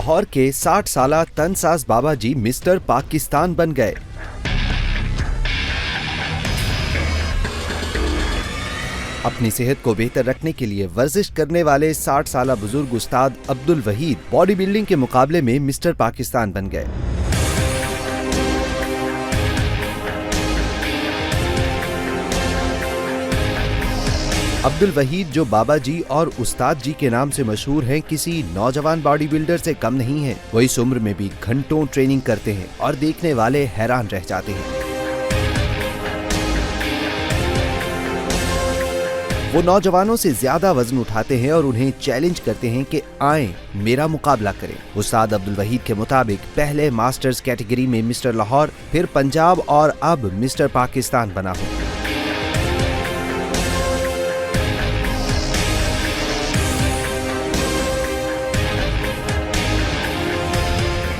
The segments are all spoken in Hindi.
लाहौर के 60 साला तनसाज बाबा जी मिस्टर पाकिस्तान बन गए। अपनी सेहत को बेहतर रखने के लिए वर्जिश करने वाले 60 साला बुजुर्ग उस्ताद अब्दुल वहीद बॉडी बिल्डिंग के मुकाबले में मिस्टर पाकिस्तान बन गए। अब्दुल वहीद जो बाबा जी और उस्ताद जी के नाम से मशहूर हैं, किसी नौजवान बॉडी बिल्डर से कम नहीं है। वो इस उम्र में भी घंटों ट्रेनिंग करते हैं और देखने वाले हैरान रह जाते हैं। वो नौजवानों से ज्यादा वजन उठाते हैं और उन्हें चैलेंज करते हैं कि आएं मेरा मुकाबला करें। उस्ताद अब्दुल वहीद के मुताबिक पहले मास्टर्स कैटेगरी में मिस्टर लाहौर, फिर पंजाब और अब मिस्टर पाकिस्तान बना हूं।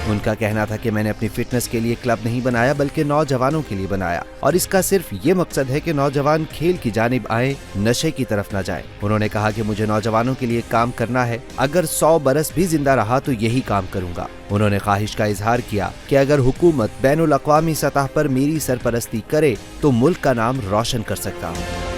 उनका कहना था कि मैंने अपनी फिटनेस के लिए क्लब नहीं बनाया बल्कि नौजवानों के लिए बनाया, और इसका सिर्फ ये मकसद है कि नौजवान खेल की जानिब आए, नशे की तरफ न जाएं। उन्होंने कहा कि मुझे नौजवानों के लिए काम करना है, अगर 100 बरस भी जिंदा रहा तो यही काम करूंगा। उन्होंने ख्वाहिश का इजहार किया कि अगर हुकूमत बैनुल अक़वामी सतह पर मेरी सरपरस्ती करे तो मुल्क का नाम रोशन कर सकता हूँ।